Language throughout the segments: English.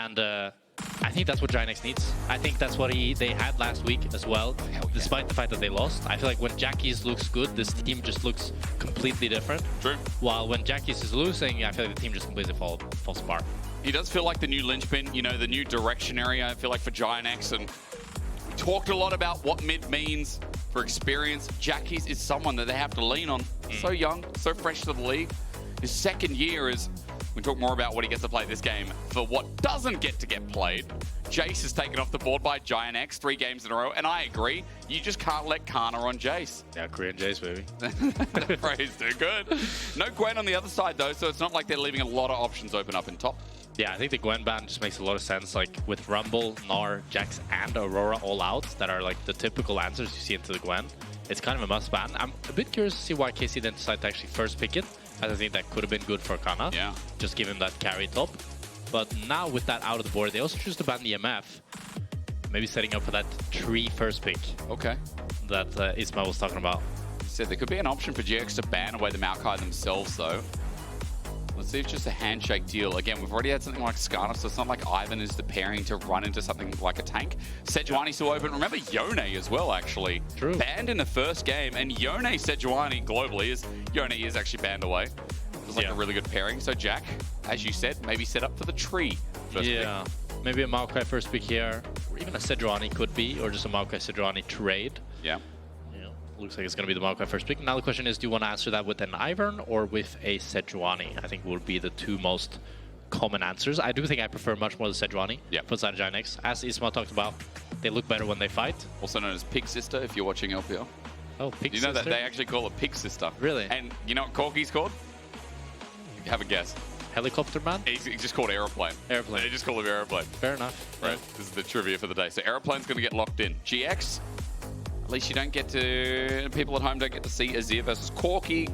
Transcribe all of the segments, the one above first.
And I think that's what GIANTX needs. I think that's what they had last week as well, despite the fact that they lost. I feel like when Jackie's looks good, this team just looks completely different. True. While when Jackie's is losing, I feel like the team just completely falls apart. He does feel like the new linchpin, you know, the new direction area, I feel like, for GIANTX. And we talked a lot about what mid means for experience. Jackie's is someone that they have to lean on. So young, so fresh to the league. His second year is... We talk more about what he gets to play this game. For what doesn't get played, Jace is taken off the board by GIANTX 3 games in a row, and I agree. You just can't let Canna on Jace. Yeah, Korean Jace, baby. The phrase too good. No Gwen on the other side, though, so it's not like they're leaving a lot of options open up in top. Yeah, I think the Gwen ban just makes a lot of sense. Like with Rumble, Gnar, Jax, and Aurora all out, that are like the typical answers you see into the Gwen. It's kind of a must ban. I'm a bit curious to see why KC didn't decide to actually first pick it. I think that could have been good for Canna. Yeah. Just give him that carry top. But now with that out of the board, they also choose to ban the MF. Maybe setting up for that tree first pick. Okay. That Isma was talking about. He said there could be an option for GX to ban away the Maokai themselves, though. Let's see if it's just a handshake deal. Again, we've already had something like Skarner, so it's not like Ivan is the pairing to run into something like a tank. Sejuani still open. Remember Yone as well, actually. True. Banned in the first game, and Yone Sejuani globally is... Yone is actually banned away. It was like a really good pairing. So Jack, as you said, maybe set up for the tree first pick. Maybe a Maokai first pick here, or even a Sejuani could be, or just a Maokai Sejuani trade. Yeah. Looks like it's going to be the Maokai first pick. Now the question is, do you want to answer that with an Ivern or with a Sejuani? I think will be the two most common answers. I do think I prefer much more the Sejuani for side of GIANTX. As Isma talked about, they look better when they fight. Also known as Pig Sister, if you're watching LPL. Oh, Pig Sister? You know that they actually call it Pig Sister. Really? And you know what Corki's called? Have a guess. Helicopter Man? He's just called Aeroplane. Airplane. They just call him Aeroplane. Fair enough. Right. This is the trivia for the day. So Aeroplane's going to get locked in. GX, at least you don't get to... People at home don't get to see Azir versus Corki.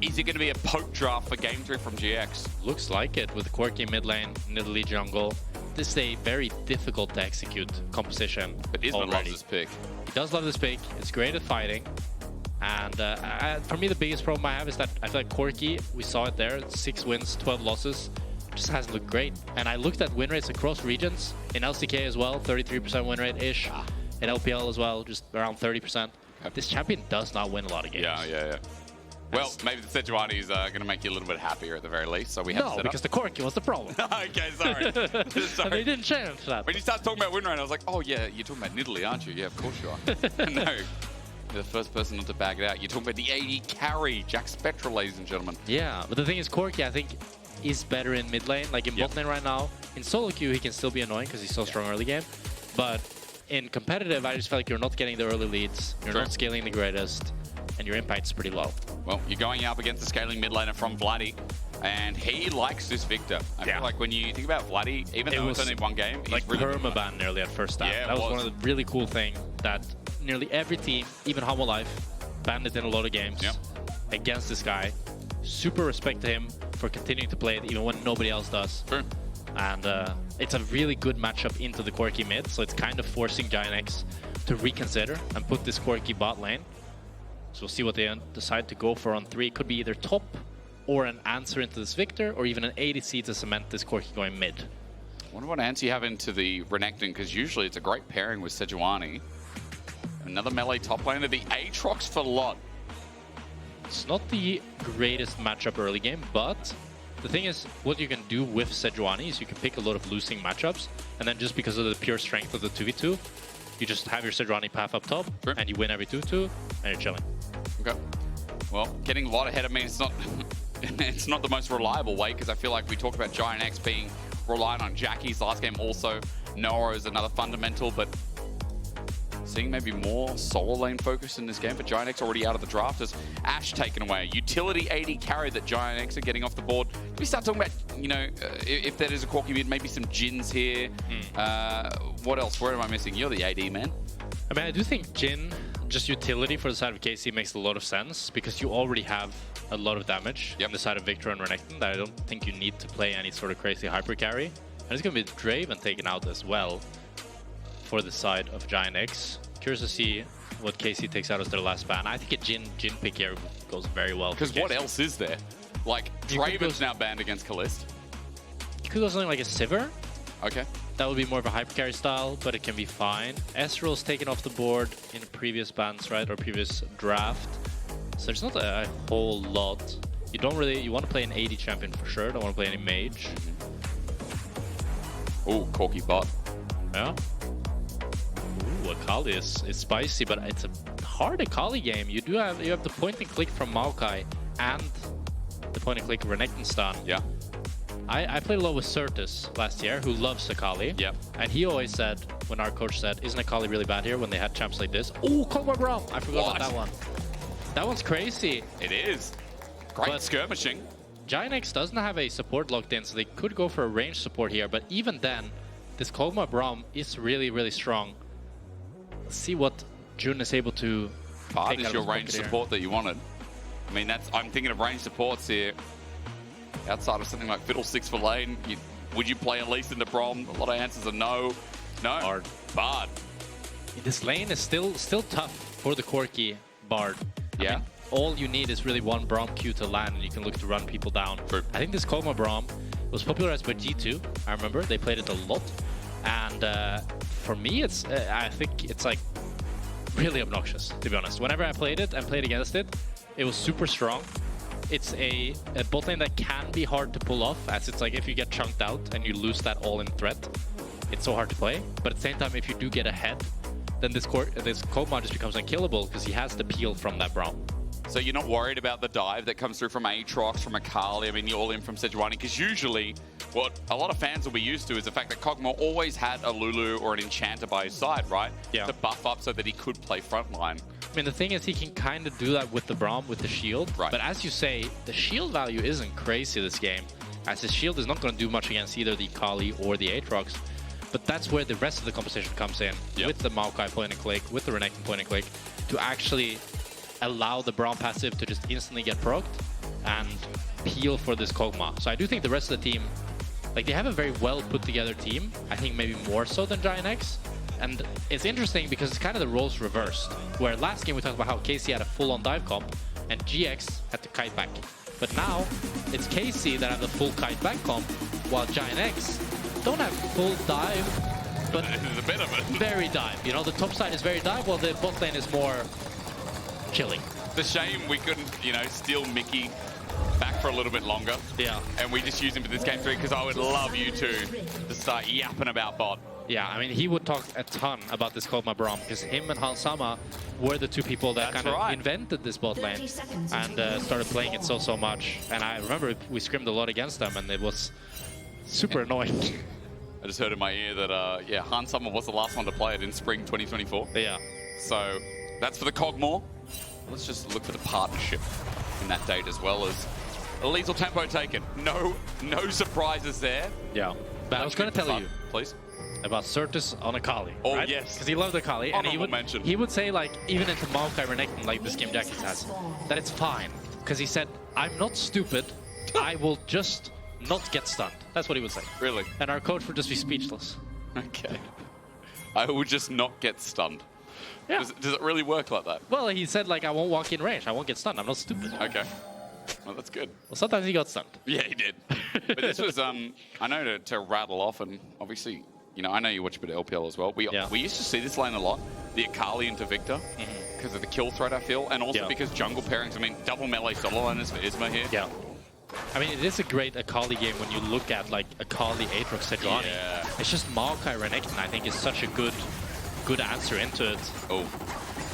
Is it going to be a poke draft for Game 3 from GX? Looks like it, with Corki mid lane, Nidalee jungle. This is a very difficult to execute composition. But Isma loves this pick. He does love this pick. It's great at fighting. And for me, the biggest problem I have is that I feel like Corki, we saw it there, 6 wins, 12 losses, just hasn't looked great. And I looked at win rates across regions, in LCK as well, 33% win rate-ish. In LPL as well, just around 30%. This champion does not win a lot of games. Yeah. Well, maybe the Sejuani is going to make you a little bit happier at the very least, so we have to set because the Corki was the problem. Okay, sorry. And they didn't change that. When you start talking about win rate, I was like, oh yeah, you're talking about Nidalee, aren't you? Yeah, of course you are. No, you're the first person not to bag it out. You're talking about the AD carry, Jackspectra, ladies and gentlemen. Yeah, but the thing is, Corki, I think, is better in mid lane. Like in bot lane right now, in solo queue, he can still be annoying because he's so strong early game. But in competitive, I just feel like you're not getting the early leads, you're not scaling the greatest, and your impact's pretty low. Well, you're going up against the scaling mid laner from Vladi, and he likes this Viktor. I feel like when you think about Vladi, even though it's only one game, he's like really permaban nearly at first start. Yeah, that was one of the really cool things that nearly every team, even Homo Life, banned it in a lot of games against this guy. Super respect to him for continuing to play it even when nobody else does. True. And it's a really good matchup into the Corki mid, so it's kind of forcing GIANTX to reconsider and put this Corki bot lane. So we'll see what they decide to go for on 3. It could be either top or an answer into this Viktor, or even an ADC to cement this Corki going mid. I wonder what answer you have into the Renekton, because usually it's a great pairing with Sejuani. Another melee top laner, the Aatrox for Lot. It's not the greatest matchup early game, but the thing is, what you can do with Sejuani is you can pick a lot of losing matchups, and then just because of the pure strength of the 2v2, you just have your Sejuani path up top, and you win every 2-2, and you're chilling. Okay. Well, getting a lot ahead of me, it's not it's not the most reliable way, because I feel like we talked about GIANTX being reliant on Jackie's last game. Also, Noah is another fundamental, but seeing maybe more solo lane focus in this game, but GIANTX already out of the draft as Ashe taken away. Utility AD carry that GIANTX are getting off the board. We start talking about, you know, if that is a Corki mid, maybe some Jins here. What else? Where am I missing? You're the AD, man. I mean, I do think Jin, just utility for the side of KC makes a lot of sense, because you already have a lot of damage on the side of Viktor and Renekton that I don't think you need to play any sort of crazy hyper carry. And it's going to be Draven taken out as well for the side of GIANTX. Curious to see what KC takes out as their last ban. I think a Jin pick here goes very well. Because what else is there? Like, Draven's now banned against Caliste. You could go something like a Sivir. Okay. That would be more of a hyper carry style, but it can be fine. Ezreal's taken off the board in previous bans, right, or previous draft. So there's not a whole lot. You don't really, you want to play an AD champion for sure, don't want to play any mage. Oh, Corki bot. Yeah. Ooh, Akali is spicy, but it's a hard Akali game. You have the point and click from Maokai and the point and click Renekton stun. Yeah. I played a lot with Certus last year, who loves Akali. Yep. And he always said, when our coach said, isn't Akali really bad here when they had champs like this? Oh, Kog'Maw Braum! I forgot about that one. That one's crazy. It is. Great skirmishing. GIANTX doesn't have a support locked in, so they could go for a range support here. But even then, this Kog'Maw Braum is really, really strong. Let's see what Jun is able to Bard is your range support that you wanted. I mean, I'm thinking of range supports here. Outside of something like Fiddlesticks for lane, would you play Elise into Braum? A lot of answers are no. No? Bard. This lane is still tough for the Corki Bard. Yeah. I mean, all you need is really one Braum Q to land, and you can look to run people down. True. I think this Kog'Maw Braum was popularized by G2. I remember they played it a lot, and for me, I think it's like really obnoxious, to be honest. Whenever I played it and played against it, it was super strong. It's a bot lane that can be hard to pull off, as it's like if you get chunked out and you lose that all-in threat, it's so hard to play. But at the same time, if you do get ahead, then this Kog'Maw just becomes unkillable because he has the peel from that Braum. So you're not worried about the dive that comes through from Aatrox, from Akali, I mean, you're all in from Sejuani, because usually what a lot of fans will be used to is the fact that Kog'Maw always had a Lulu or an Enchanter by his side, right? Yeah. To buff up so that he could play frontline. I mean, the thing is, he can kind of do that with the Braum, with the shield. Right. But as you say, the shield value isn't crazy this game, as his shield is not going to do much against either the Akali or the Aatrox. But that's where the rest of the composition comes in, with the Maokai point and click, with the Renekton point and click, to actually allow the Braum passive to just instantly get procced and peel for this Kog'Maw. So I do think the rest of the team, like, they have a very well put together team. I think maybe more so than GIANTX. And it's interesting because it's kind of the roles reversed, where last game we talked about how KC had a full-on dive comp and GX had to kite back. But now it's KC that have the full kite back comp, while GIANTX don't have full dive, but a bit of it. Very dive. You know, the top side is very dive, while the bot lane is more chilling. It's a shame we couldn't, you know, steal Mickey back for a little bit longer. Yeah. And we just use him for this game 3 because I would love you two to start yapping about bot. Yeah, I mean, he would talk a ton about this Kog'Maw Braum because him and Hansama were the two people that kind of invented this bot lane and started playing it so much. And I remember we scrimmed a lot against them, and it was super annoying. I just heard in my ear that, yeah, Hansama was the last one to play it in spring 2024. Yeah. So that's for the Kog'Maw. Let's just look for the partnership in that date as well as a lethal tempo taken. No surprises there. Yeah. But I was going to tell you. Please. About Certus on Akali. Oh, right? yes. Because he loved Akali. And he would say, like, even into Maokai Renekton, like this game Jackis has, that it's fine. Because he said, I'm not stupid. I will just not get stunned. That's what he would say. Really? And our coach would just be speechless. Okay. I would just not get stunned. Yeah. Does it really work like that? Well, he said, like, I won't walk in range. I won't get stunned. I'm not stupid. Okay. Well, that's good. Well, sometimes he got stunned. Yeah, he did. But this was, I know to rattle off, and obviously, you know, I know you watch a bit of LPL as well. We used to see this lane a lot, the Akali into Viktor, because of the kill threat, I feel, and also because jungle pairings. I mean, double melee solo liners for Isma here. Yeah. I mean, it is a great Akali game when you look at, like, Akali, Aatrox, Sejuani. Yeah. It's just Maokai Renekton, I think, is such a good answer into it. Oh.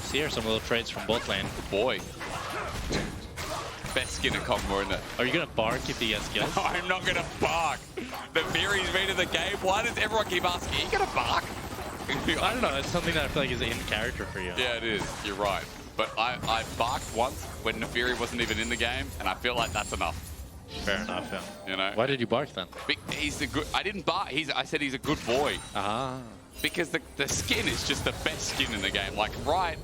See here some little trades from bot lane. Boy. Best skin in Kog'Maw, isn't it? Are you going to bark if he gets killed? I'm not going to bark. The Fury's been in the game. Why does everyone keep asking, are you going to bark? I don't know. It's something that I feel like is in character for you. Yeah, it is. You're right. But I barked once when Neferi wasn't even in the game, and I feel like that's enough. Fair enough, yeah. You know? Why did you bark then? He's a good... I didn't bark. I said he's a good boy. Ah. Because the skin is just the best skin in the game. Like, right...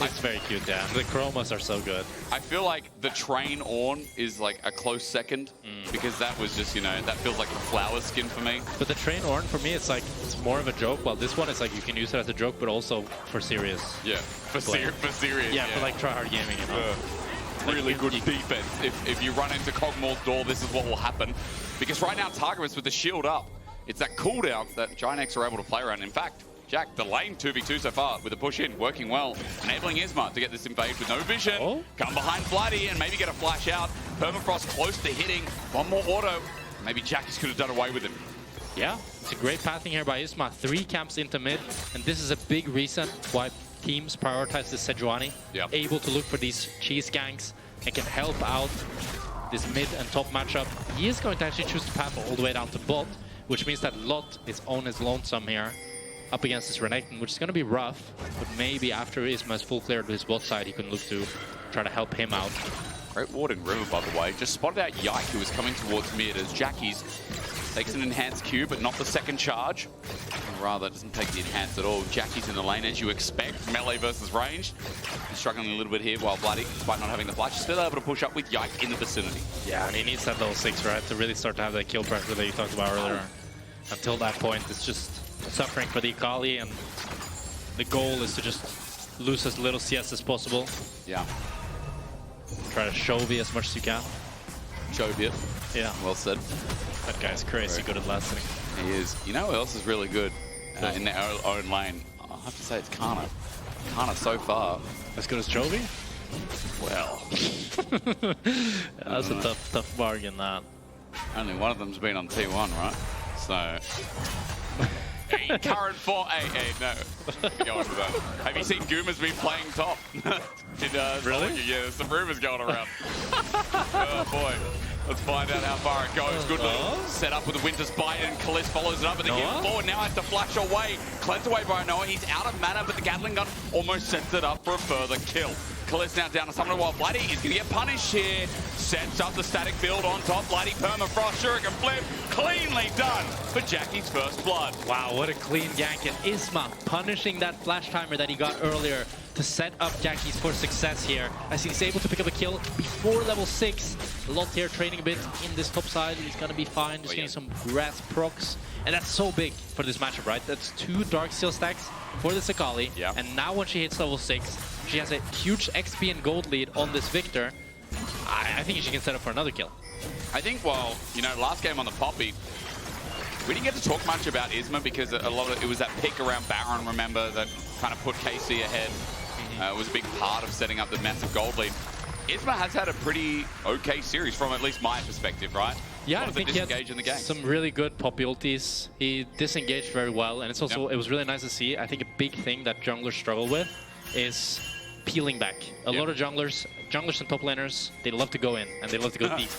It's very cute, yeah. The chromas are so good. I feel like the Train Ornn is like a close second because that was just, you know, that feels like the flower skin for me. But the Train Ornn, for me, it's like, it's more of a joke. Well, this one is like, you can use it as a joke, but also for serious. Yeah, for serious. Yeah, for like try-hard gaming, you know. Really good defense. If you run into Kog'Maw's door, this is what will happen. Because right now, Targamas with the shield up, it's that cooldown that GIANTX are able to play around. In fact, Jack, the lane 2v2 so far with a push in, working well, enabling Isma to get this invade with no vision, come behind Vladi and maybe get a flash out. Permafrost close to hitting, one more auto. Maybe Jackies could have done away with him. Yeah, it's a great pathing here by Isma. 3 camps into mid, and this is a big reason why teams prioritize the Sejuani. Yep. Able to look for these cheese ganks and can help out this mid and top matchup. He is going to actually choose to path all the way down to bot, which means that Lot is on his lonesome here up against this Renekton, which is going to be rough, but maybe after Isma is full cleared to his bot side, he can look to try to help him out. Great ward in River, by the way. Just spotted out Yike, who was coming towards mid as Jackies takes an enhanced Q, but not the second charge. Or rather, doesn't take the enhanced at all. Jackies in the lane, as you expect. Melee versus ranged. He's struggling a little bit here, while Vladi, despite not having the flash, is still able to push up with Yike in the vicinity. Yeah, and he needs that level 6, right, to really start to have that kill pressure that you talked about earlier. Until that point, it's just suffering for the Akali, and the goal is to just lose as little CS as possible. Yeah. Try to Chovy as much as you can. Chovy it. Yeah. Well said. That guy's crazy good at last inning. He is. You know who else is really good in their own lane? I have to say it's Canna. Canna so far. As good as Chovy? Well. Yeah, that's a tough bargain, that. Only one of them's been on T1, right? So... current form. No. Go on with that. Have you seen Goomer's been playing top? Really? Yeah, there's some rumors going around. Oh boy. Let's find out how far it goes. Good little setup with the Winter's Bite, and Caliste follows it up with the hit forward. Now has to flash away. Cleansed away by Noah. He's out of mana, but the Gatling gun almost sets it up for a further kill. Caliste now down to someone while Vladi is going to get punished here. Sets up the static build on top. Vladi permafrost, Shuriken flip. Cleanly done for Jackie's first blood. Wow, what a clean gank. And Isma punishing that flash timer that he got earlier to set up Jackie's for success here, as he's able to pick up a kill before level 6. A lot here training a bit in this top side. He's going to be fine, just getting some grass procs. And that's so big for this matchup, right? That's 2 Dark Steel stacks for this Akali. Yeah. And now when she hits level 6, she has a huge XP and gold lead on this Viktor. I think she can set up for another kill. I think, well, you know, last game on the Poppy, we didn't get to talk much about Isma because a lot of it was that pick around Baron, remember, that kind of put KC ahead. It was a big part of setting up the massive gold lead. Isma has had a pretty okay series from at least my perspective, right? Yeah, I think he had in the game. Some really good Poppy ultis. He disengaged very well, and it's also it was really nice to see. I think a big thing that junglers struggle with is peeling back. A lot of junglers and top laners, they love to go in, and they love to go deep.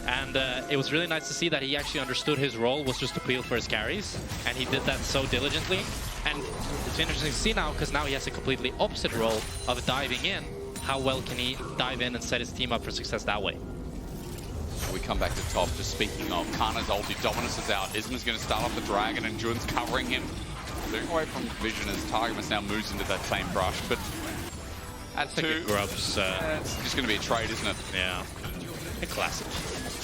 And it was really nice to see that he actually understood his role was just to peel for his carries, and he did that so diligently. And it's interesting to see now, because now he has a completely opposite role of diving in. How well can he dive in and set his team up for success that way? We come back to top. Just speaking of, Canna's ulti dominance is out. Isma's going to start off the dragon, and Jun's covering him. Moving away from vision as Targamas now moves into that same brush, but at 2, Grubs. it's just going to be a trade, isn't it? Yeah. A classic.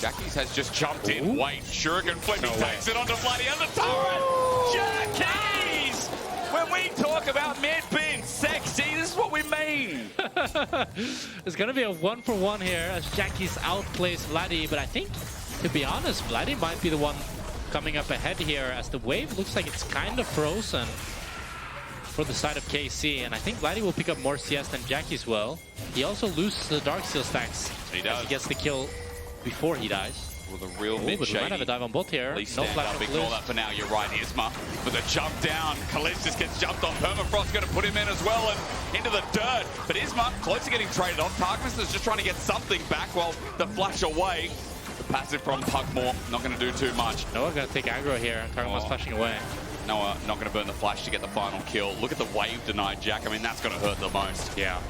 Jackies has just jumped in. Wait, Shuriken flip, he takes it onto Vladi and the turret! Jackies! When we talk about mid being sexy, this is what we mean. It's going to be a 1-for-1 here as Jackie's outplays Vladi, but I think, to be honest, Vladi might be the one coming up ahead here as the wave looks like it's kind of frozen for the side of KC, and I think Vladi will pick up more CS than Jackie's will. He also loses the Dark Steel stacks. He does. As he gets the kill before he dies. With a real mid but we might have a dive on bot here. No flash. Ignore that for now. You're right, Isma. With a jump down, Caliste just gets jumped on. Permafrost going to put him in as well and into the dirt. But Isma close to getting traded off. Targamas is just trying to get something back while the flash away. The passive from Kog'Maw not going to do too much. Noah going to take aggro here. Targamas flashing away. Noah not going to burn the flash to get the final kill. Look at the wave denied Jack. I mean, that's going to hurt the most. Yeah.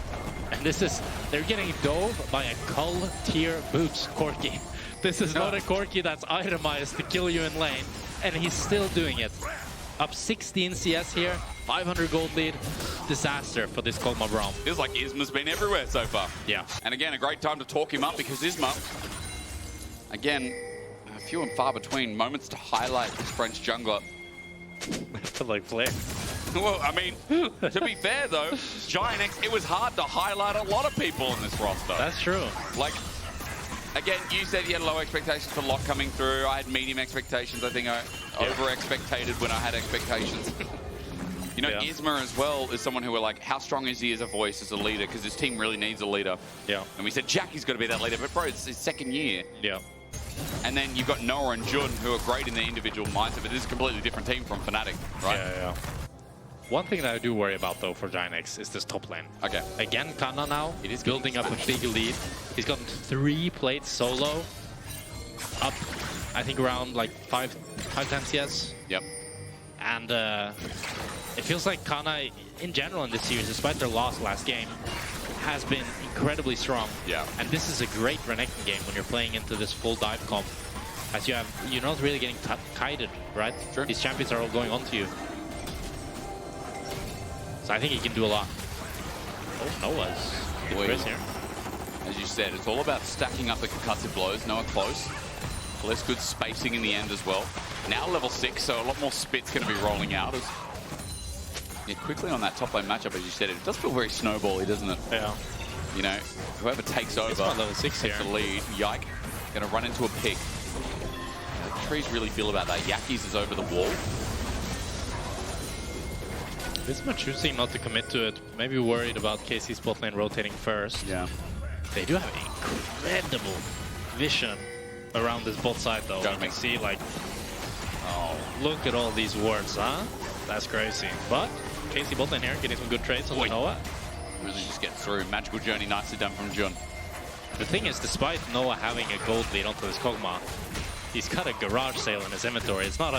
And this is, they're getting dove by a Cull tier boots Corki. This is not a Corki that's itemized to kill you in lane, and he's still doing it. Up 16 CS here, 500 gold lead. Disaster for this Kog'Maw Braum. Feels like Isma's been everywhere so far. Yeah. And again, a great time to talk him up because Isma, again, few and far between moments to highlight this French jungler. Like FLICKR. Well, I mean, to be fair though, GIANTX, it was hard to highlight a lot of people in this roster. That's true. Like, again, you said you had low expectations for Lock coming through. I had medium expectations. I think I over-expectated when I had expectations. You know, Isma as well is someone who we're like, how strong is he as a voice, as a leader? Because his team really needs a leader. Yeah. And we said Jackie's got to be that leader, but bro, it's his second year. Yeah. And then you've got Noah and Jun, who are great in their individual mindset, but this is a completely different team from Fnatic, right? Yeah. One thing that I do worry about, though, for GIANTX is this top lane. Okay. Again, Canna now. It is building up a big lead. He's gotten 3 plates solo. Up, I think, around like 5 times yes. Yep. And it feels like Canna, in general in this series, despite their loss last game, has been incredibly strong. Yeah. And this is a great Renekton game when you're playing into this full dive comp. As you're not really getting kited, right? Sure. These champions are all going onto you. So I think he can do a lot. Oh, Noah's Chris here. As you said, it's all about stacking up the concussive blows. Noah close. Less good spacing in the end as well. Now level 6, so a lot more spit's going to be rolling out. Yeah, quickly on that top lane matchup, as you said, it does feel very snowbally, doesn't it? Yeah. You know, whoever takes over, it's level 6 takes here. the lead. Yike going to run into a pig. How do trees really feel about that? Yakis is over the wall. Isma choosing not to commit to it. Maybe worried about KC's bot lane rotating first. Yeah. They do have incredible vision around this bot side, though. You can see, like, oh, look at all these wards, huh? That's crazy. But KC bot lane here getting some good trades on Noah. Really just get through. Magical Journey, nicely done from Jun. The thing is, despite Noah having a gold lead onto this Kog'Maw, he's got a garage sale in his inventory. It's not a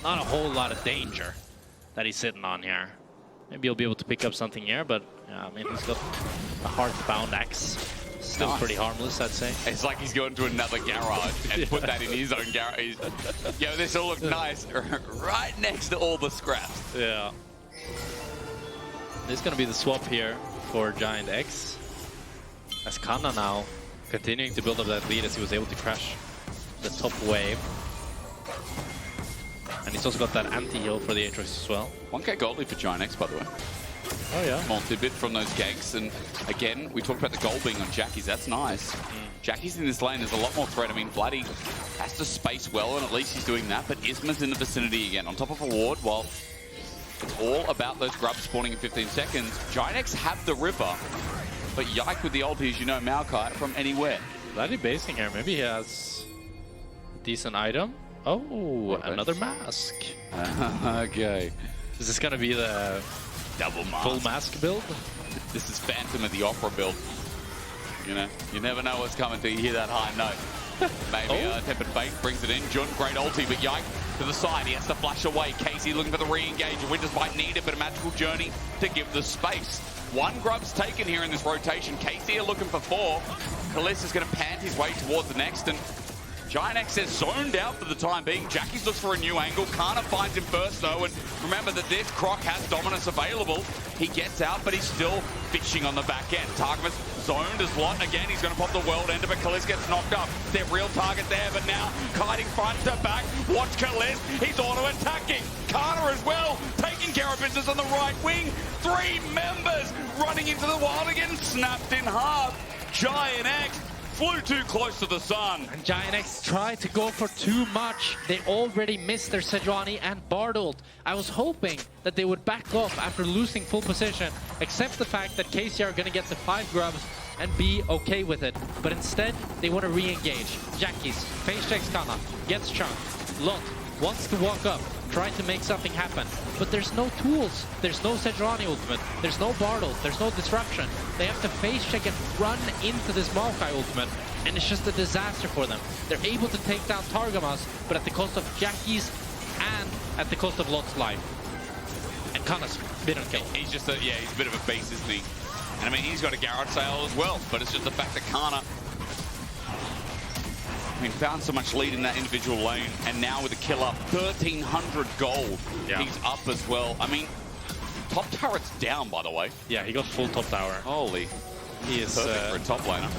whole lot of danger that he's sitting on here. Maybe he'll be able to pick up something here, but yeah, I mean, he's got a heartbound axe. Still pretty harmless, I'd say. It's like he's going to another garage and put that in his own garage. Yo, this will look nice right next to all the scraps. Yeah. This is going to be the swap here for GIANTX. As Canna now continuing to build up that lead as he was able to crash the top wave. And he's also got that anti-heal for the Aatrox as well. 1k gold lead for GIANTX, by the way. Oh, yeah. Small tidbit from those ganks. And again, we talked about the gold being on Jackie's. That's nice. Jackie's in this lane. There's a lot more threat. I mean, Vladi has to space well, and at least he's doing that. But Isma's in the vicinity again. On top of a ward, while it's all about those grubs spawning in 15 seconds. GIANTX have the river. But Yike with the ulti, as you know, Maokai from anywhere. Vladi basing here. Maybe he has a decent item. Oh, another mask. Okay. Is this going to be the double mask, full mask build? This is Phantom of the Opera build. You know, you never know what's coming till you hear that high note. Maybe Tempered Fate brings it in. Jun, great ulti, but Yike to the side. He has to flash away. Casey looking for the re-engage. Winters might need it, but a Magical Journey to give the space. 1 Grub's taken here in this rotation. Casey are looking for 4. Caliste is going to pant his way towards the next, and GIANTX is zoned out for the time being. Jackie's looks for a new angle. Canna finds him first, though, and remember that this Croc has dominance available. He gets out, but he's still fishing on the back end. Targamas zoned as Lot. Again, he's going to pop the world ender, but Caliste gets knocked up. Their real target there, but now kiting front to back. Watch Caliste. He's auto-attacking. Canna as well, taking care of business on the right wing. 3 members running into the wild again, snapped in half. GIANTX flew too close to the sun. And GIANTX tried to go for too much. They already missed their Sejuani and Bard ult. I was hoping that they would back off after losing full position, accept the fact that KC are going to get the 5 grubs and be okay with it. But instead, they want to re-engage. Jackie's face checks Canna, gets chunked. Lot wants to walk up, try to make something happen. But there's no tools. There's no Sejuani ultimate. There's no Bard ult. There's no disruption. They have to face check and run into this Maokai ultimate. And it's just a disaster for them. They're able to take down Targamas, but at the cost of Jackie's and at the cost of Lot's life. And Canna's been on kill. He's just he's a bit of a beast, isn't he? And I mean, he's got a garage sale as well, but it's just the fact that Canna, I mean, found so much lead in that individual lane, and now with a kill up, 1,300 gold. Yeah. He's up as well. I mean, top turret's down, by the way. Yeah, he got full top tower. Holy. He is perfect for a top laner.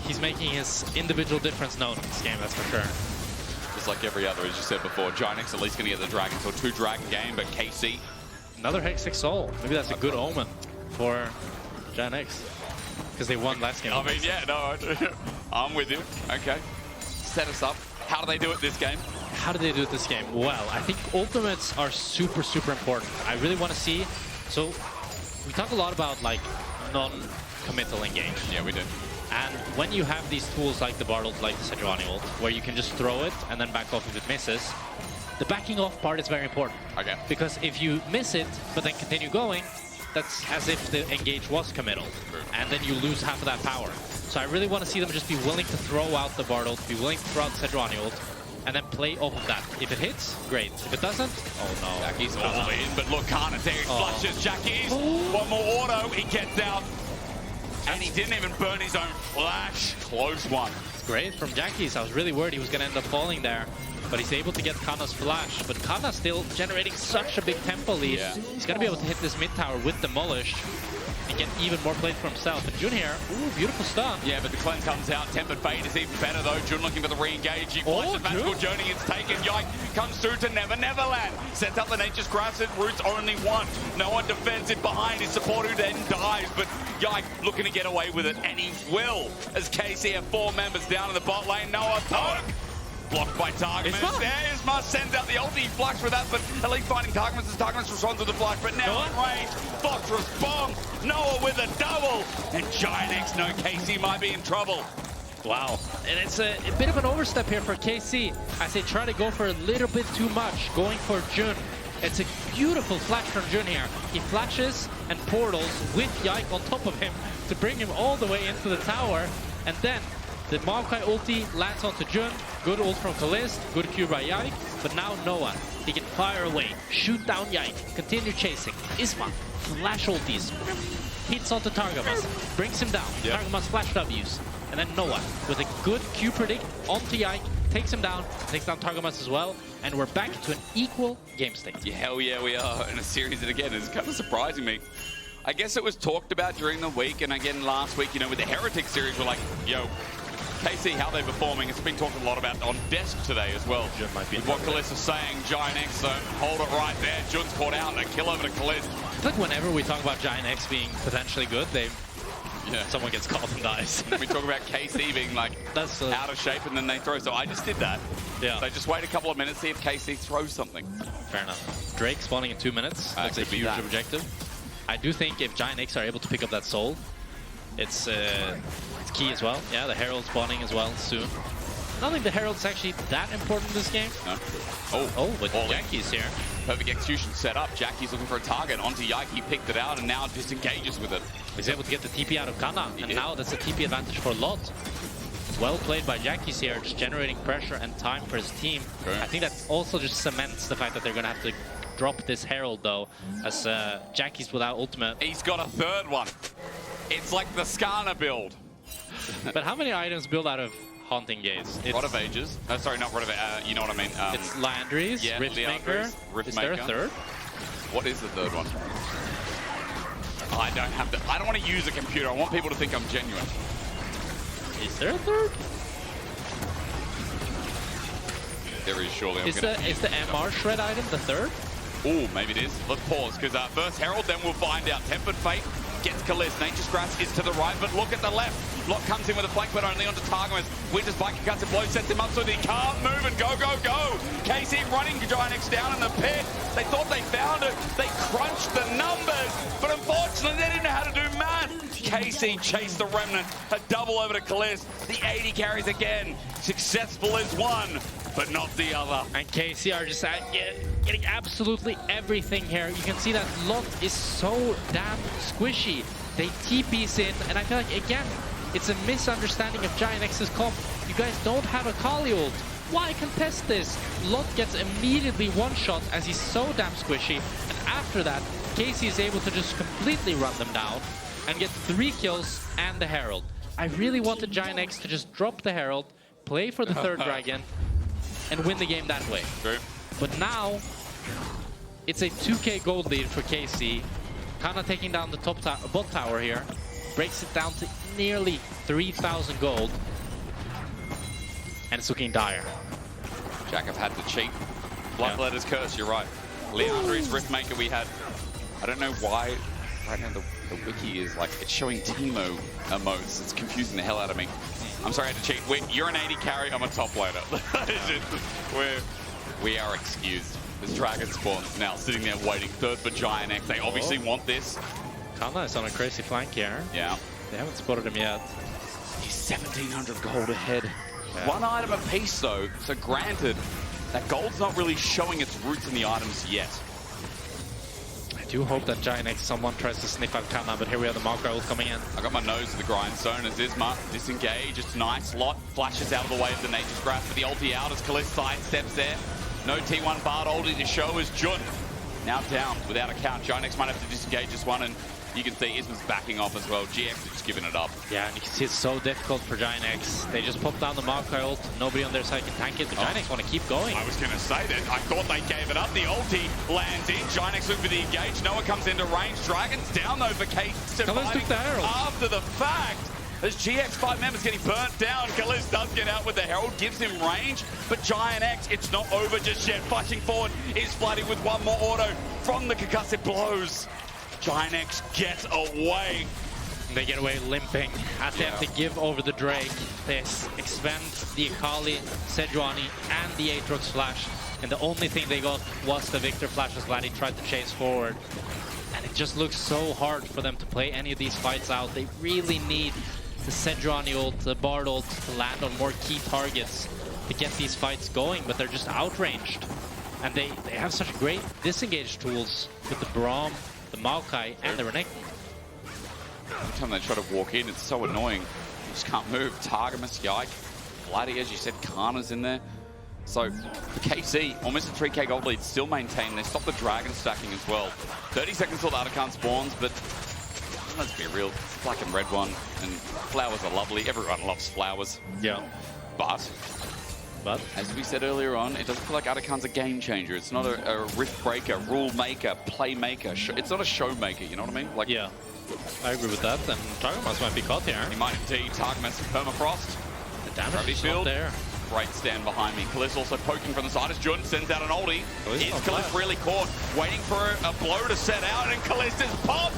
He's making his individual difference known in this game, that's for sure. Just like every other, as you said before. GIANTX at least going to get the Dragon, so a 2-Dragon game, but KC. Another Hextech Soul. Maybe that's a good omen for GIANTX. Because they won last game. I mean, yeah, no. I'm with you. Okay. Set us up. How do they do it this game? How do they do it this game? Well, I think ultimates are super, super important. I really want to see... So, we talk a lot about, like, non-committal engage. Yeah, we do. And when you have these tools like the Bard ult, like the Sejuani ult, where you can just throw it and then back off if it misses, the backing off part is very important. Okay. Because if you miss it, but then continue going, that's as if the engage was committal. True. And then you lose half of that power. So I really want to see them just be willing to throw out the Bard ult, be willing to throw out the Sejuani ult, and then play off of that. If it hits, great. If it doesn't, oh no. Jackie's all in, but look, Canna there, he flushes Jackie's. One more auto, he gets out. And he didn't even burn his own flash. Close one. It's great from Jackie's. I was really worried he was going to end up falling there. But he's able to get Canna's flash. But Canna still generating such a big tempo lead. Yeah. He's going to be able to hit this mid tower with Demolish and get even more plays for himself. And Jun here, ooh, beautiful stun. Yeah, but the cleanse comes out. Tempered Fate is even better though. Jun looking for the re-engage. He flashes Magical Journey. It's taken. Yike comes through to Neverland. Sets up the Nature's Grasp. It roots only one. No one defends it behind his support who then dies. But Yike looking to get away with it. And he will. As KC have 4 members down in the bot lane. Noah poke. Blocked by Targamas. Isma sends out the ulti. Flux for that, but at least finding Targamas as Targamas responds with the flash. But now in range, Fox responds. Noah with a double. And GIANTX know KC might be in trouble. Wow. And it's a bit of an overstep here for KC as they try to go for a little bit too much, going for Jun. It's a beautiful flash from Jun here. He flashes and portals with Yike on top of him to bring him all the way into the tower. And then the Maokai ulti lands onto Jun. Good ult from Caliste, good Q by Yike. But now Noah, he can fire away, shoot down Yike, continue chasing. Isma, flash ultis, hits onto Targamas, brings him down. Yep. Targamas flash W's. And then Noah, with a good Q predict onto Yike, takes him down, takes down Targamas as well. And we're back to an equal game state. Yeah, hell yeah, we are in a series that again is kind of surprising me. I guess it was talked about during the week, and again last week, you know, with the Heretic series, we're like, yo, KC, how they're performing. It's been talked a lot about on desk today as well. Jun might be with what Caliste is saying, GIANTX, so hold it right there. Jun's caught out and a kill over to Caliste. I feel like whenever we talk about GIANTX being potentially good, someone gets called and dies. We talk about KC being like out of shape and then they throw. So I just did that. Yeah. So just wait a couple of minutes, see if KC throws something. Fair enough. Drake spawning in 2 minutes. That's a huge objective. I do think if GIANTX are able to pick up that soul, it's key as well. Yeah, the Herald spawning as well soon. I don't think the Herald's actually that important in this game. No. But Jackie's here. Perfect execution set up. Jackie's looking for a target onto Yike. He picked it out and now disengages with it. He's able to get the TP out of Canna, and now that's a TP advantage for Lot. Well played by Jackie's here, just generating pressure and time for his team. Okay. I think that also just cements the fact that they're going to have to drop this Herald though, as Jackie's without ultimate. He's got a third one. It's like the Skarner build. But how many items build out of Haunting Gaze? Rod of Ages. No, sorry, not Rod of Ages. You know what I mean. It's Landry's, yeah, Riftmaker. Is there a third? What is the third one? I don't have to. I don't want to use a computer. I want people to think I'm genuine. Is there a third? There is surely. Is the MR shred item the third? Oh, maybe it is. Let's pause, because first Herald, then we'll find out. Tempered Fate gets Caliste. Nature's Grasp is to the right, but look at the left. Lot comes in with a flank, but only onto Targamas. Winter's Viking cuts and blow, sets him up so that he can't move and go, go, go. KC running GIANTX down in the pit. They thought they found it. They crunched the numbers, but unfortunately they didn't know how to do math. KC chased the Remnant. A double over to Caliste. The 80 carries again. Successful is one, but not the other. And KC are just getting absolutely everything here. You can see that Lot is so damn squishy. They TP's in, and I feel like, again, it's a misunderstanding of GIANTX's comp. You guys don't have a Akali ult. Why contest this? Lot gets immediately one-shot as he's so damn squishy, and after that, KC is able to just completely run them down and get 3 kills and the Herald. I really wanted GIANTX to just drop the Herald, play for the third dragon, and win the game that way. True. But now, it's a 2k gold lead for KC. Canna taking down the bot tower here. Breaks it down to nearly 3,000 gold. And it's looking dire. Jack have had to cheat. Bloodletter's curse, you're right. Leandri's Riftmaker we had. I don't know why right now the wiki is like, it's showing Teemo emotes. It's confusing the hell out of me. I'm sorry I had to cheat. You're an AD carry, I'm a top laner. We are excused. This Dragon spawns now sitting there waiting. Third for GIANTX. They obviously want this. Canna is on a crazy flank here. Yeah. They haven't spotted him yet. He's 1,700 gold ahead. Yeah. One item apiece though, so granted, that gold's not really showing its roots in the items yet. I do hope that GIANTX someone tries to sniff out Canna, but here we have the Maokai ult coming in. I got my nose to the grindstone as Isma disengage. It's nice. Lot flashes out of the way of the Nature's Grasp for the ulti out as Caliste sidesteps there. No T1 Bard ulti to show as Jun now down without a count. GIANTX might have to disengage this one, and you can see Isma's backing off as well. GX is just giving it up. Yeah, and you can see it's so difficult for GIANTX. They just pop down the Maokai ult. Nobody on their side can tank it, but GIANTX want to keep going. I was going to say that. I thought they gave it up. The ulti lands in. GIANTX looking for the engage. Noah comes into range. Dragon's down though for Kate. Surviving after the fact. As GX 5 members getting burnt down, Caliste does get out with the Herald, gives him range, but GIANTX, it's not over just yet. Flashing forward is Vladi with one more auto from the concussive blows. GIANTX gets away. They get away limping as they have to give over the Drake. They expend the Akali, Sejuani, and the Aatrox flash, and the only thing they got was the Viktor flash as Vladi tried to chase forward. And it just looks so hard for them to play any of these fights out. They really need the Sejuani ult, the Bard ult to land on more key targets to get these fights going, but they're just outranged. And they have such great disengage tools with the Braum, the Maokai, and the Renekton. Every time they try to walk in, it's so annoying. You just can't move. Targamas, Yike, Vladi, as you said, Canna's in there. So for KC, almost a 3k gold lead, still maintained. They stop the Dragon stacking as well. 30 seconds till the Aatrox spawns, but let's be real, black and red one, and flowers are lovely. Everyone loves flowers. Yeah. But as we said earlier on, it doesn't feel like Aatrox's a game changer. It's not a rift breaker, rule maker, play maker. It's not a show maker, you know what I mean? Like, yeah, I agree with that. And Targamas might be caught here. He might indeed. Targamas permafrost. The damage is not there. Great stand behind me. Caliste also poking from the side as Jun sends out an ulti. Is Caliste really caught? Waiting for a blow to set out, and Caliste is popped!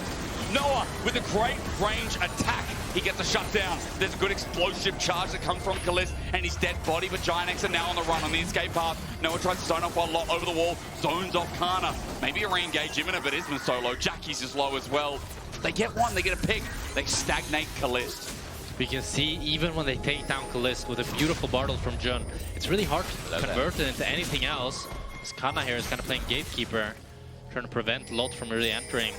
Noah with a great range attack. He gets a shutdown. There's a good explosive charge that comes from Caliste and his dead body, but GIANTX are now on the run on the escape path. Noah tries to zone off one lot over the wall, zones off Canna. Maybe a re-engage imminent, but Isma solo. Jackie's is low as well. They get one, they get a pick. They stagnate Caliste. We can see even when they take down Caliste with a beautiful Bartle from Jun, it's really hard to convert it into anything else. This Canna here is kind of playing gatekeeper, trying to prevent Lot from really entering.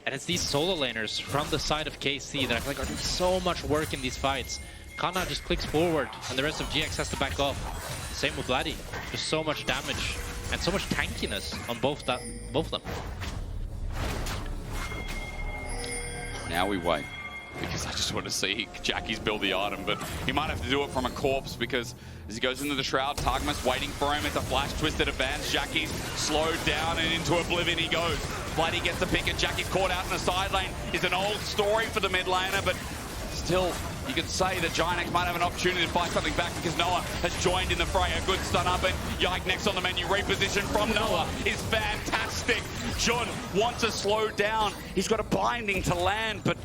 And it's these solo laners from the side of KC that I feel like are doing so much work in these fights. Canna just clicks forward and the rest of GX has to back off. Same with Vladi. Just so much damage and so much tankiness on both of them. Now we wait, because I just want to see Jackie's build the item, but he might have to do it from a corpse because as he goes into the Shroud, Targamas waiting for him. It's a flash twisted advance. Jackie's slowed down and into oblivion he goes. Vladi gets the pick and Jackie's caught out in the side lane. Is an old story for the mid laner, but still, you could say that GIANTX might have an opportunity to fight something back because Noah has joined in the fray. A good stun up, and Yike next on the menu. Reposition from Noah is fantastic. Jun wants to slow down. He's got a binding to land, but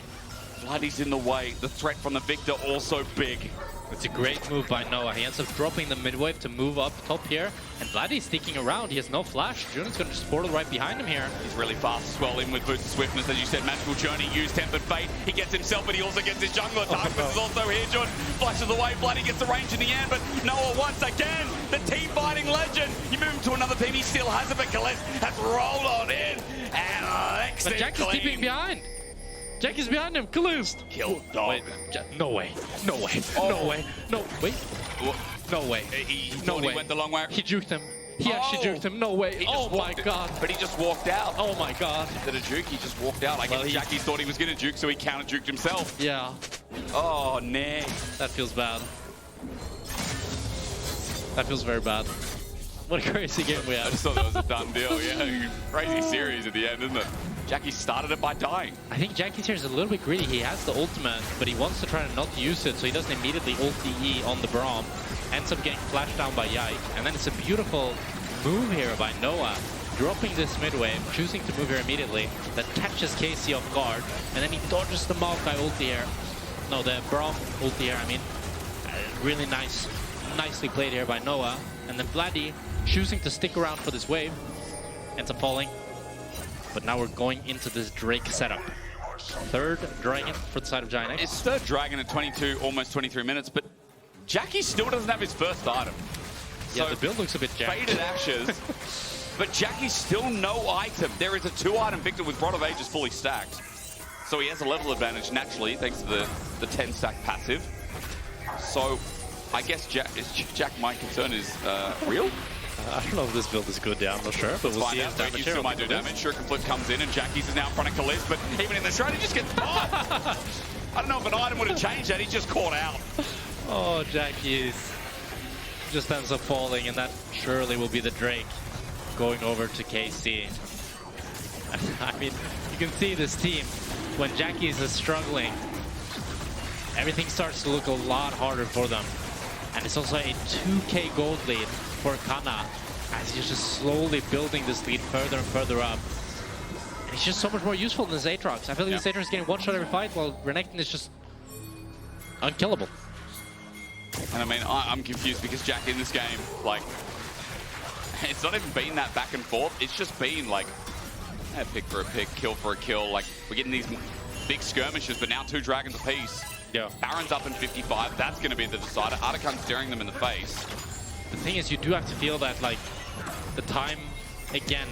Vladi's in the way. The threat from the Viktor also big. It's a great move by Noah. He ends up dropping the mid wave to move up top here. And Vladi's sticking around. He has no flash. Jun's going to just portal right behind him here. He's really fast as well, in with boost of swiftness. As you said, Magical Journey used Tempered Fate. He gets himself, but he also gets his jungler. Targamas is also here. Jun flashes away. Vladi gets the range in the end, but Noah once again, the team fighting legend. You move him to another team. He still has it, but Caliste has rolled on in. And Alex but Jack is keeping behind. Jack is behind him. Caliste. Kill dog. Wait, no way. No way. No way. No. Wait. No way. No way. He went the long way. He juked him. He actually juked him. No way. Oh my god. But he just walked out. Oh my god. Did a juke? He just walked out. I guess Jackie thought he was going to juke, so he counter-juked himself. Yeah. Oh, nah. That feels bad. That feels very bad. What a crazy game we had. I just thought that was a done deal. Yeah, crazy series at the end, isn't it? Jackie started it by dying. I think Jackie's here is a little bit greedy. He has the ultimate, but he wants to try to not use it, so he doesn't immediately ult E on the Braum. Ends up getting flashed down by Yike. And then it's a beautiful move here by Noah, dropping this mid wave, choosing to move here immediately. That catches KC off guard, and then he dodges the Maokai ulti here. No, the Braum ulti here, I mean, really nicely played here by Noah. And then Vladi choosing to stick around for this wave, ends up falling. But now we're going into this Drake setup. Third dragon for the side of GIANTX. It's third dragon at 22, almost 23 minutes, but Jackie still doesn't have his first item. Yeah, So the build looks a bit jacked. Faded Ashes, but Jackie's still no item. There is a 2-item Viktor with Rod of Ages fully stacked. So he has a level advantage naturally, thanks to the 10-stack passive. So I guess Jack, my concern is real? I don't know if this build is good, yeah, I'm not sure, but we'll see his damage here. Still might do damage. Shuriken Flip comes in and Jackie's is now in front of Caliste, but even in the shroud, he just gets popped. I don't know if an item would have changed that, he's just caught out. Oh, Jackie's just ends up falling, and that surely will be the Drake going over to KC. I mean, you can see this team, when Jackie's is struggling, everything starts to look a lot harder for them. And it's also a 2k gold lead for Canna, as he's just slowly building this lead further and further up. And he's just so much more useful than this Aatrox. I feel like this Aatrox is getting one shot every fight, while Renekton is just unkillable. And I mean, I'm confused because Jack in this game, like, it's not even been that back and forth. It's just been like, pick for a pick, kill for a kill. Like, we're getting these big skirmishes, but now 2 dragons apiece. Yeah. Baron's up in 55. That's going to be the decider. Aatrox staring them in the face. The thing is, you do have to feel that, like, the time, again,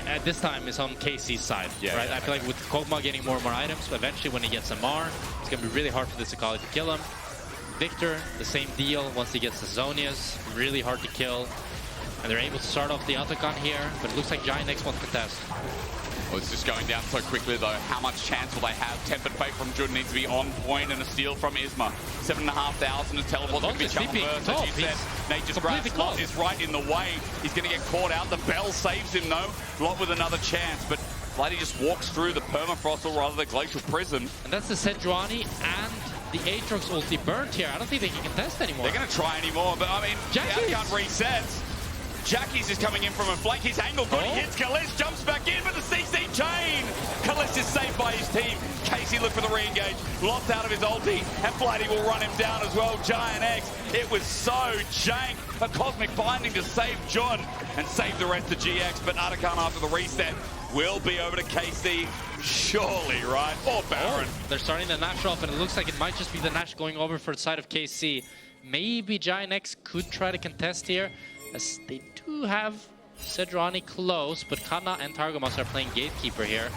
at this time is on KC's side, right? I feel like with Kog'Maw getting more and more items, but eventually when he gets MR, it's going to be really hard for this Akali to kill him. Viktor, the same deal. Once he gets the Zonias, really hard to kill. And they're able to start off the Autocon here, but it looks like GIANTX won't contest. Well, it's just going down so quickly, though. How much chance will they have? Tempered Fate from Jun needs to be on point, and a steal from Isma. 7,500 to teleport to be jump first, as you said. Nate just grabs Lot is right in the way. He's going to get caught out. The bell saves him, though. Lot with another chance, but Vladi just walks through the permafrost, or rather the glacial prison. And that's the Sejuani and the Aatrox ulti burnt here. I don't think they can contest anymore. They're going to try anymore, but I mean, Jackie's can't resets. Jackie's is coming in from a flank. His angle good. He hits Caliste, jumps back in, but the CC chain. Caliste is saved by his team. Casey look for the re-engage. Lots out of his ulti, and Vladi will run him down as well. GIANTX, it was so jank. A cosmic binding to save Jun and save the rest of GX, but Aatrox after the reset will be over to KC, surely, right? Or Baron. They're starting the Nash off, and it looks like it might just be the Nash going over for the side of KC. Maybe GIANTX could try to contest here, as they do have Sejuani close, but Canna and Targamas are playing gatekeeper here,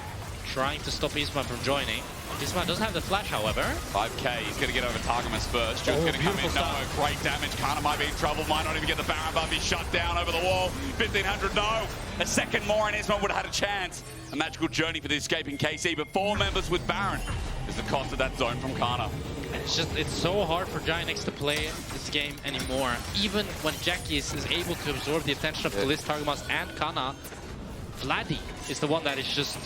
trying to stop Isma from joining. Isma doesn't have the flash, however. 5k, he's going to get over Targamas first. Just going to come in, no, great damage. Canna might be in trouble, might not even get the Baron buff. He's shut down over the wall. 1,500, no. A second more and Isma would have had a chance. A magical journey for the escaping KC, but 4 members with Baron is the cost of that zone from Canna. It's so hard for GIANTX to play this game anymore. Even when Jackie is able to absorb the attention of Caliste, Targamas, and Canna, Vladi is the one that is just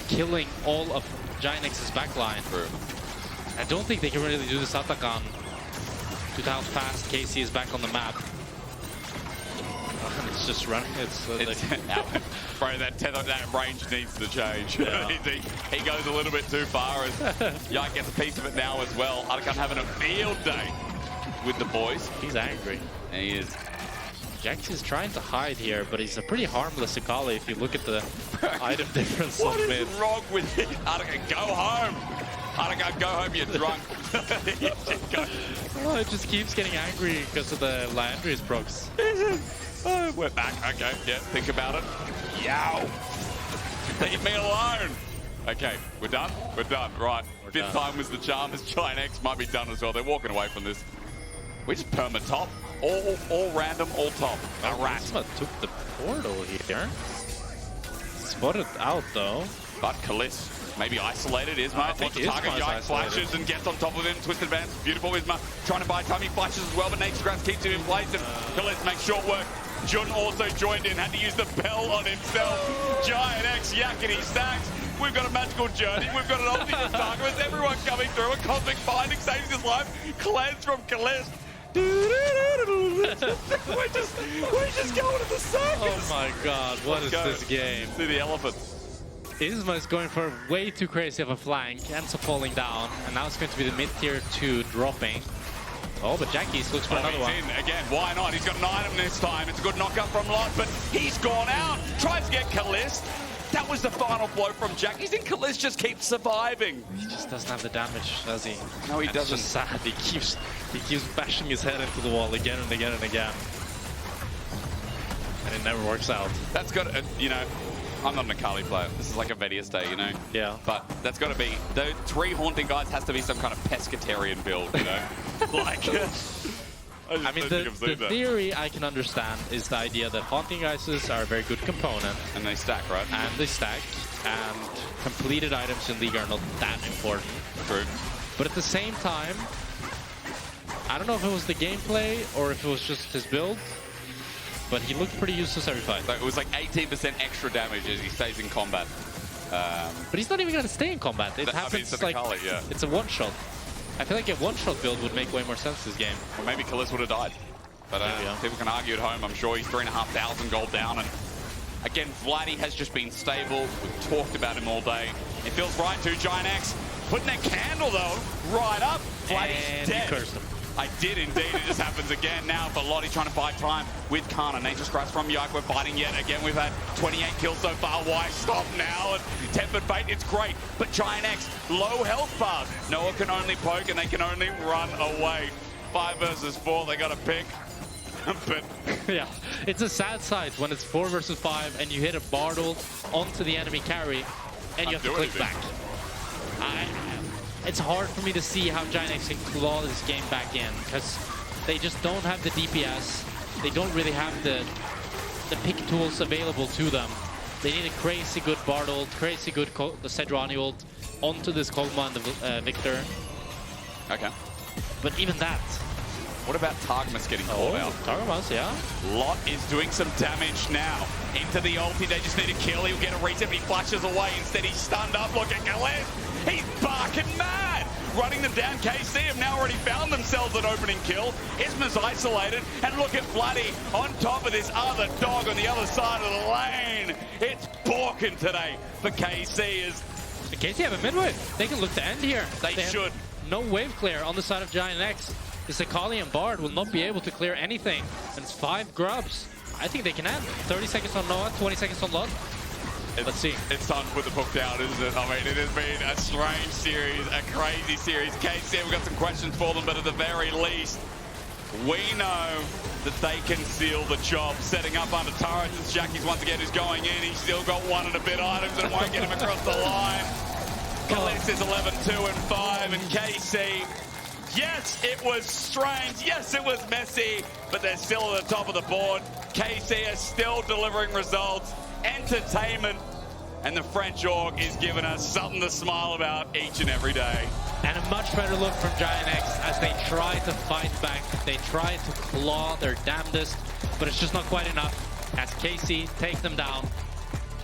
killing all of GIANTX's backline. True. I don't think they can really do this Autocon to how fast KC is back on the map. It's just running. Bro, that range needs to change. Yeah. he goes a little bit too far as Yike gets a piece of it now as well. Aatrox having a field day with the boys. He's angry. And he is. Jax is trying to hide here, but he's a pretty harmless Akali if you look at the item difference. What is wrong with it? Aatrox, go home. Aatrox, go home, you're drunk. Oh, it just keeps getting angry because of the Landry's procs. Oh, we're back. Okay, yeah, think about it. Yow! Leave me alone! Okay, we're done? We're done, right. Fifth time was the charm, as GIANTX might be done as well. They're walking away from this. We just perma top. All random, all top. Isma took the portal here. Spotted out, though. But Caliste, maybe isolated. Isma wants to target Yike, flashes and gets on top of him. Twisted advance, beautiful. Isma trying to buy time. He flashes as well, but Nature's Grass keeps him in place. And Caliste makes short work. Jun also joined in, had to use the bell on himself. GIANTX yakety stacks. We've got a magical journey. We've got an ultimate Targamas. Everyone coming through. A cosmic binding saves his life. Cleanse from Caliste. we're just going to the circus. Oh my god, what is this game? See the elephant. Isma is going for way too crazy of a flank, ends up falling down, and now it's going to be the mid tier 2 dropping. Oh, but Jackie's looks for another one. In. Again, why not? He's got an item this time. It's a good knockup from Lot, but he's gone out. Tries to get Caliste. That was the final blow from Jackie's, and Caliste just keeps surviving. He just doesn't have the damage, does he? No, he doesn't. It's just sad. He keeps bashing his head into the wall again and again and again. And it never works out. That's got to, you know, I'm not an Akali player. This is like a Vedius day, you know? Yeah. But that's got to be, the 3 Haunting guys has to be some kind of pescatarian build, you know? Like, I mean, the theory I can understand is the idea that Haunting Ices are a very good component. And they stack, right? And they stack. And completed items in League are not that important. True. But at the same time, I don't know if it was the gameplay or if it was just his build, but he looked pretty useless every fight. Like, it was like 18% extra damage as he stays in combat. But he's not even going to stay in combat. It happens like Akali, yeah. It's a one-shot. I feel like a one-shot build would make way more sense this game. Or maybe Caliste would have died. But people can argue at home. I'm sure he's 3,500 gold down. And again, Vladi has just been stable. We've talked about him all day. It feels right to GIANTX. Putting that candle, though, right up. Vladi's dead. You cursed him. I did indeed. It just happens again now for Lottie trying to buy time with Canna. Nature's Grasp from Yike. We're fighting yet again. We've had 28 kills so far. Why stop now? And Tempered Fate, it's great. But GIANTX, low health bars. Noah can only poke and they can only run away. 5 versus 4, they got to pick. But yeah, it's a sad sight when it's 4 versus 5 and you hit a Bard ult onto the enemy carry and you have to click back. It's hard for me to see how GIANTX can claw this game back in because they just don't have the DPS. They don't really have the pick tools available to them. They need a crazy good Bard ult, crazy good the Sejuani ult onto this Kog'Maw and the Viktor. Okay. But even that. What about Targamas getting called out? Targamas, yeah. Lot is doing some damage now. Into the ulti, they just need a kill. He'll get a reset, but he flashes away. Instead, he's stunned up. Look at Caliste. He's barking mad. Running them down. KC have now already found themselves an opening kill. Isma's isolated. And look at Vladi on top of this other dog on the other side of the lane. It's balking today for KC. KC have a mid-wave. They can look to end here. They should. No wave clear on the side of GIANTX. This Akali and Bard will not be able to clear anything. And it's 5 Grubs. I think they can end. 30 seconds on Noah, 20 seconds on Lot. Let's see. It's time to put the hook down, isn't it? I mean, it has been a strange series, a crazy series. KC, we've got some questions for them, but at the very least, we know that they can seal the job. Setting up under turrets as Jackie's once again is going in. He's still got 1 and a bit items and won't get him across the line. Caliste is 11, 2 and 5, and KC, yes, it was strange. Yes, it was messy, but they're still at the top of the board. KC is still delivering results, entertainment, and the French org is giving us something to smile about each and every day. And a much better look from GIANTX as they try to fight back. They try to claw their damnedest, but it's just not quite enough as KC take them down